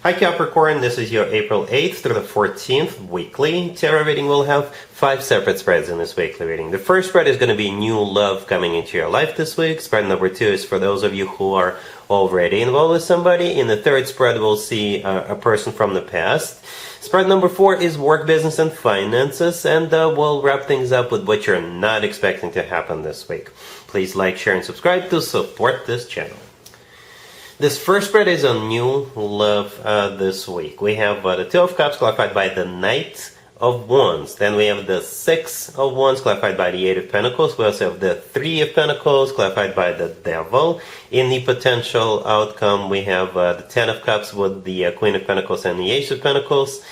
Hi Capricorn, this is your April 8th through the 14th weekly tarot reading. We'll have 5 separate spreads in this weekly reading. The first spread is going to be new love coming into your life this week. Spread number 2 is for those of you who are already involved with somebody. In the third spread, we'll see a person from the past. Spread number 4 is work, business, and finances, and we'll wrap things up with what you're not expecting to happen this week. Please like, share, and subscribe to support this channel. This first spread is on new love this week. We have the Two of Cups clarified by the Knight of Wands. Then we have the Six of Wands clarified by the Eight of Pentacles. We also have the Three of Pentacles clarified by the Devil. In the potential outcome, we have the Ten of Cups with the Queen of Pentacles and the Ace of Pentacles.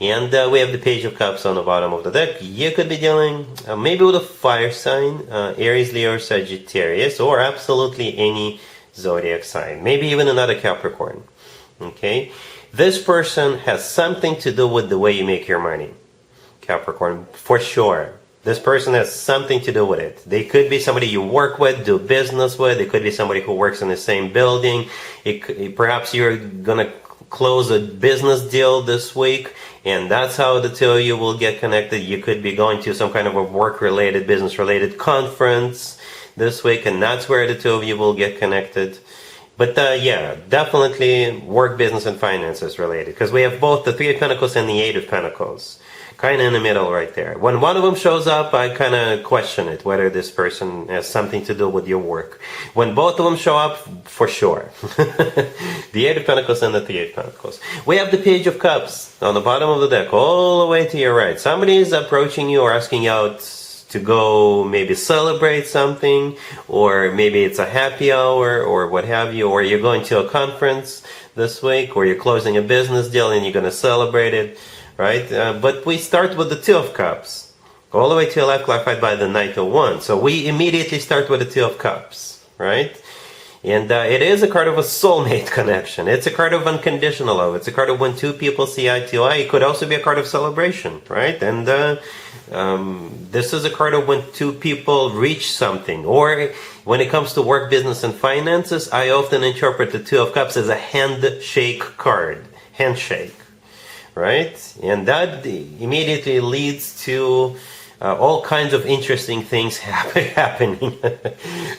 And we have the Page of Cups on the bottom of the deck. You could be dealing maybe with a fire sign, Aries, Leo, or Sagittarius, or absolutely any Zodiac sign, maybe even another Capricorn. Okay, this person has something to do with the way you make your money, Capricorn, for sure. This person has something to do with it. They could be somebody you work with, do business with. It could be somebody who works in the same building. Perhaps you're gonna close a business deal this week, and that's how the two of you will get connected. You could be going to some kind of a work-related, business-related conference this week, and that's where the two of you will get connected. But yeah, definitely work, business, and finances related, because we have both the Three of Pentacles and the Eight of Pentacles kind of in the middle right there. When one of them shows up, I kind of question it, whether this person has something to do with your work. When both of them show up, for sure. The Eight of Pentacles and the Three of Pentacles. We have the Page of Cups on the bottom of the deck, all the way to your right. Somebody is approaching you or asking you out to go maybe celebrate something, or maybe it's a happy hour or what have you, or you're going to a conference this week, or you're closing a business deal and you're going to celebrate it, right? But we start with the Two of Cups, all the way to your left, clarified by the Knight of Wands. So we immediately start with the Two of Cups, right? And it is a card of a soulmate connection. It's a card of unconditional love. It's a card of when two people see eye to eye. It could also be a card of celebration, right? And this is a card of when two people reach something. Or when it comes to work, business, and finances, I often interpret the Two of Cups as a handshake card. Handshake, right? And that immediately leads to all kinds of interesting things happening.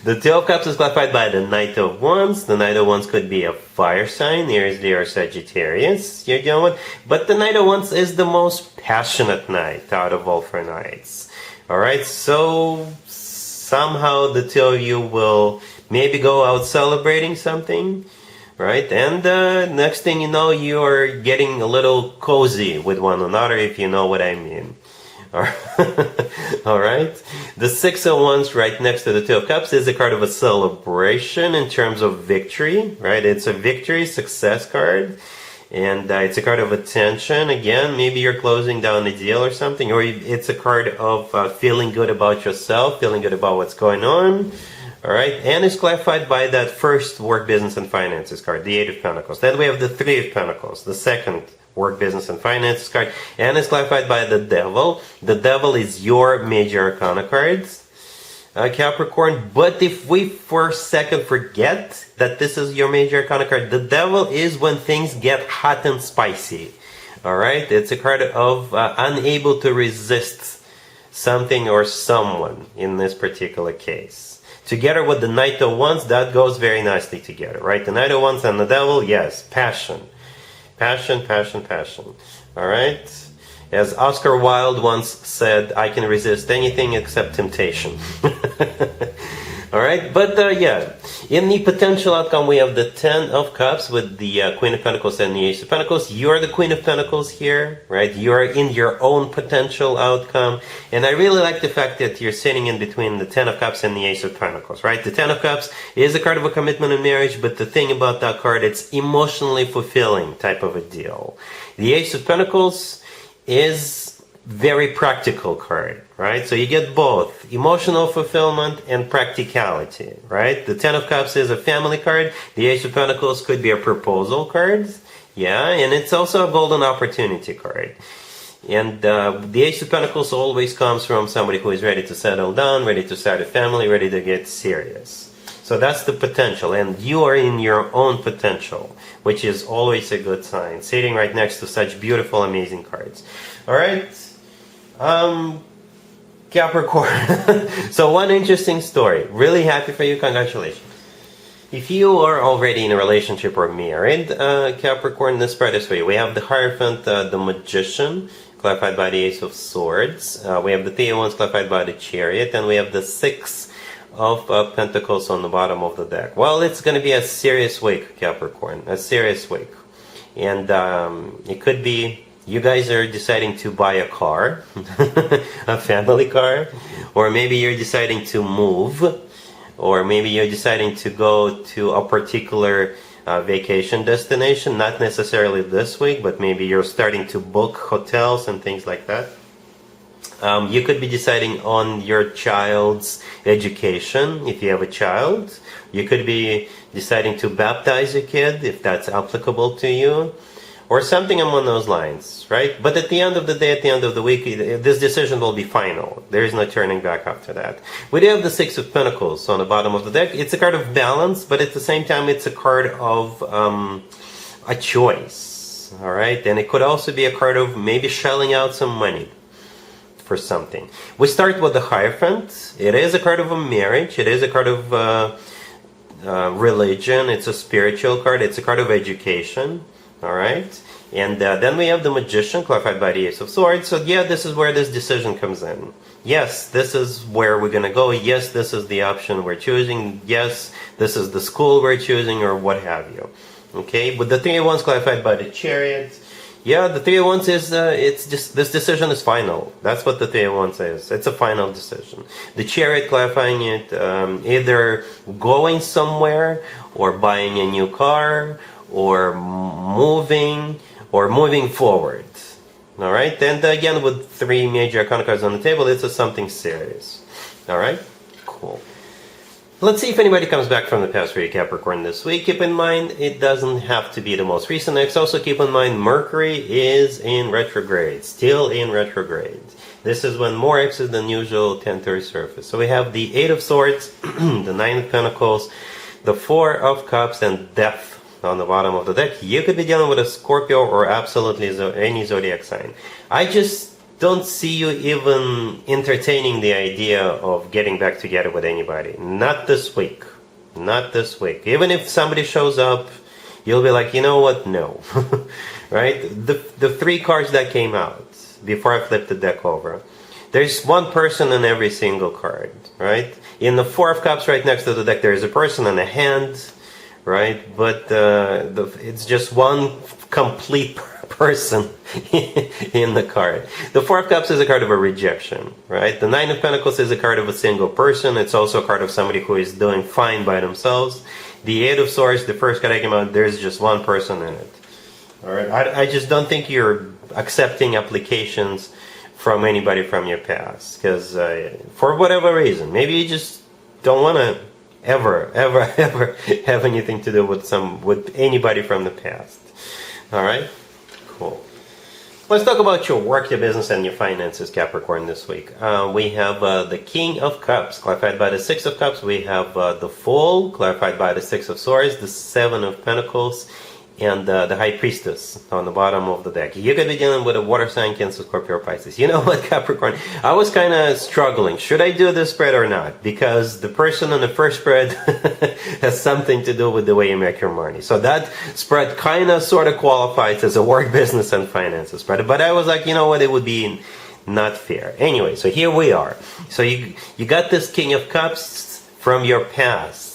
The Two of Cups is clarified by the Knight of Wands. The Knight of Wands could be a fire sign, Aries, Leo, or Sagittarius you're dealing with. But the Knight of Wands is the most passionate knight out of all 4 knights. Alright, so somehow the two of you will maybe go out celebrating something, right? And next thing you know, you're getting a little cozy with one another, if you know what I mean. Alright, the Six of Wands right next to the Two of Cups is a card of a celebration in terms of victory, right? It's a victory, success card, and it's a card of attention. Again, maybe you're closing down a deal or something, or it's a card of feeling good about yourself, feeling good about what's going on. Alright, and it's clarified by that first work, business, and finances card, the Eight of Pentacles. Then we have the Three of Pentacles, the second work, business, and finances card, and it's clarified by the Devil. The Devil is your major arcana cards, Capricorn. But if we for a second forget that this is your major arcana card, the Devil is when things get hot and spicy. Alright, it's a card of unable to resist something or someone in this particular case. Together with the Knight of Wands, that goes very nicely together, right? The Knight of Wands and the Devil, yes, passion. Passion, passion, passion. Alright? As Oscar Wilde once said, I can resist anything except temptation. Alright? But yeah, in the potential outcome, we have the Ten of Cups with the Queen of Pentacles and the Ace of Pentacles. You're the Queen of Pentacles here, right? You're in your own potential outcome. And I really like the fact that you're sitting in between the Ten of Cups and the Ace of Pentacles, right? The Ten of Cups is a card of a commitment in marriage, but the thing about that card, it's emotionally fulfilling type of a deal. The Ace of Pentacles is very practical card, right? So you get both emotional fulfillment and practicality, right? The Ten of Cups is a family card. The Ace of Pentacles could be a proposal card, yeah, and it's also a golden opportunity card. And the Ace of Pentacles always comes from somebody who is ready to settle down, ready to start a family, ready to get serious. So that's the potential, and you are in your own potential, which is always a good sign, sitting right next to such beautiful, amazing cards. All right, Capricorn. So one interesting story. Really happy for you. Congratulations. If you are already in a relationship or married, Capricorn, this spread is for you. We have the Hierophant, the Magician, clarified by the Ace of Swords. We have the Three of Wands, clarified by the Chariot, and we have the Six of Pentacles on the bottom of the deck. Well, it's going to be a serious week, Capricorn. A serious week. And it could be you guys are deciding to buy a car, a family car, or maybe you're deciding to move, or maybe you're deciding to go to a particular vacation destination, not necessarily this week, but maybe you're starting to book hotels and things like that. You could be deciding on your child's education, if you have a child. You could be deciding to baptize a kid, if that's applicable to you, or something along those lines, right? But at the end of the day, at the end of the week, this decision will be final. There is no turning back after that. We do have the Six of Pentacles on the bottom of the deck. It's a card of balance, but at the same time, it's a card of a choice, all right? And it could also be a card of maybe shelling out some money for something. We start with the Hierophant. It is a card of a marriage. It is a card of religion. It's a spiritual card. It's a card of education. All right, and then we have the Magician, clarified by the Ace of Swords. So yeah, this is where this decision comes in. Yes, this is where we're going to go. Yes, this is the option we're choosing. Yes, this is the school we're choosing, or what have you. Okay, but the Three of Wands, clarified by the Chariot. Yeah, the Three of Wands is, it's just, this decision is final. That's what the Three of Wands is. It's a final decision. The Chariot, clarifying it, either going somewhere, or buying a new car, or moving forward. All right, and again with three major arcana cards on the table, it's something serious. All right, cool. Let's see if anybody comes back from the past for you, Capricorn, this week. Keep in mind, it doesn't have to be the most recent X. Also keep in mind, Mercury is in retrograde, still in retrograde. This is when more X's than usual tend to resurface. So we have the Eight of Swords, the Nine of Pentacles, the Four of Cups, and Death on the bottom of the deck. You could be dealing with a Scorpio or absolutely any zodiac sign. I just don't see you even entertaining the idea of getting back together with anybody. Not this week. Not this week. Even if somebody shows up, you'll be like, you know what? No. Right? The three cards that came out before I flipped the deck over, there's one person in every single card, right? In the Four of Cups right next to the deck, there's a person and a hand, right? But it's just one complete person in the card. The Four of Cups is a card of a rejection, right? The Nine of Pentacles is a card of a single person. It's also a card of somebody who is doing fine by themselves. The Eight of Swords, the first card I came out, there's just one person in it. All right, I just don't think you're accepting applications from anybody from your past, because for whatever reason, maybe you just don't want to ever have anything to do with anybody from the past. All right, cool. Let's talk about your work, your business, and your finances, Capricorn, this week. We have the King of Cups, clarified by the Six of Cups. We have the Fool, clarified by the Six of Swords, the Seven of Pentacles, and the High Priestess on the bottom of the deck. You're going to be dealing with a water sign, Cancer, Scorpio, or Pisces. You know what, Capricorn? I was kind of struggling. Should I do this spread or not? Because the person on the first spread has something to do with the way you make your money. So that spread kind of sort of qualifies as a work, business, and finances spread. But I was like, you know what? It would be not fair. Anyway, so here we are. So you got this King of Cups from your past.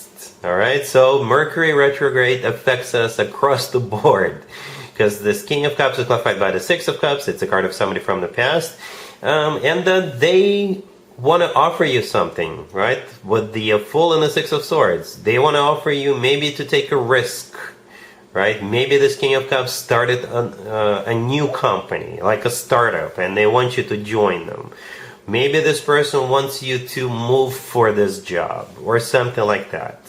All right, so Mercury retrograde affects us across the board, because this King of Cups is clarified by the Six of Cups. It's a card of somebody from the past, and they want to offer you something, right? With the Fool and the Six of Swords, they want to offer you maybe to take a risk, right? Maybe this King of Cups started a new company, like a startup, and they want you to join them. Maybe this person wants you to move for this job or something like that.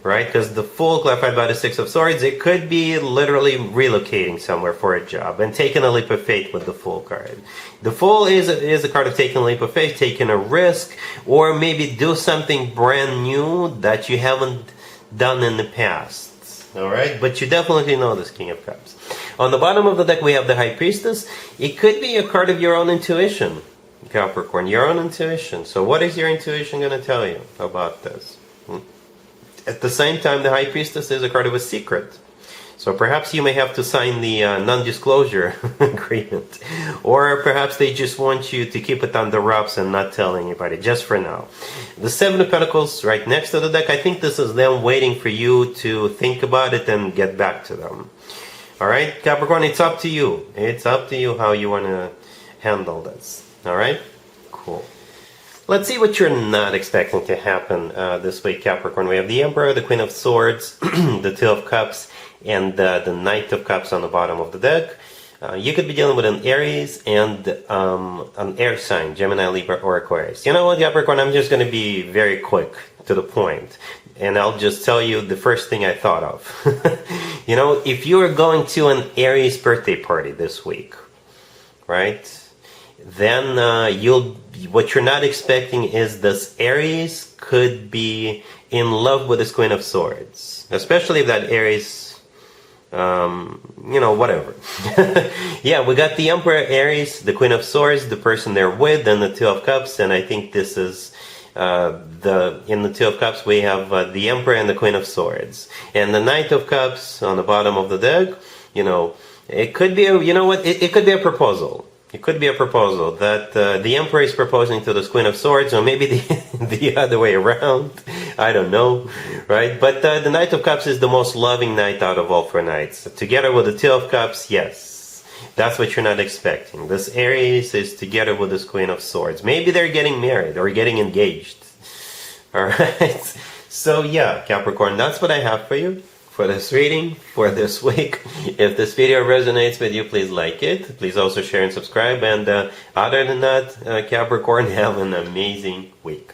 right? Because the Fool clarified by the Six of Swords, it could be literally relocating somewhere for a job and taking a leap of faith with the Fool card. The Fool is a card of taking a leap of faith, taking a risk, or maybe do something brand new that you haven't done in the past. All right, but you definitely know this King of Cups. On the bottom of the deck, we have the High Priestess. It could be a card of your own intuition, Capricorn, your own intuition. So what is your intuition going to tell you about this? At the same time, the High Priestess is a card of a secret. So perhaps you may have to sign the non-disclosure agreement. Or perhaps they just want you to keep it under wraps and not tell anybody, just for now. The Seven of Pentacles right next to the deck, I think this is them waiting for you to think about it and get back to them. Alright, Capricorn, it's up to you. It's up to you how you want to handle this. Alright? Cool. Let's see what you're not expecting to happen this week, Capricorn. We have the Emperor, the Queen of Swords, the Two of Cups, and the Knight of Cups on the bottom of the deck. You could be dealing with an Aries and an air sign, Gemini, Libra, or Aquarius. You know what, Capricorn? I'm just going to be very quick to the point. And I'll just tell you the first thing I thought of. You know, if you are going to an Aries birthday party this week, right? Then what you're not expecting is this Aries could be in love with this Queen of Swords. Especially if that Aries, you know, whatever. Yeah, we got the Emperor, Aries, the Queen of Swords, the person they're with, and the Two of Cups. And I think this is in the Two of Cups we have the Emperor and the Queen of Swords. And the Knight of Cups on the bottom of the deck, you know, it could be it could be a proposal. It could be a proposal that the Emperor is proposing to this Queen of Swords, or maybe the other way around. I don't know, right? But the Knight of Cups is the most loving knight out of all four knights. Together with the Two of Cups, yes. That's what you're not expecting. This Aries is together with this Queen of Swords. Maybe they're getting married or getting engaged. Alright? So yeah, Capricorn, that's what I have for you for this reading for this week. If this video resonates with you, please like it. Please also share and subscribe. And other than that, Capricorn, have an amazing week.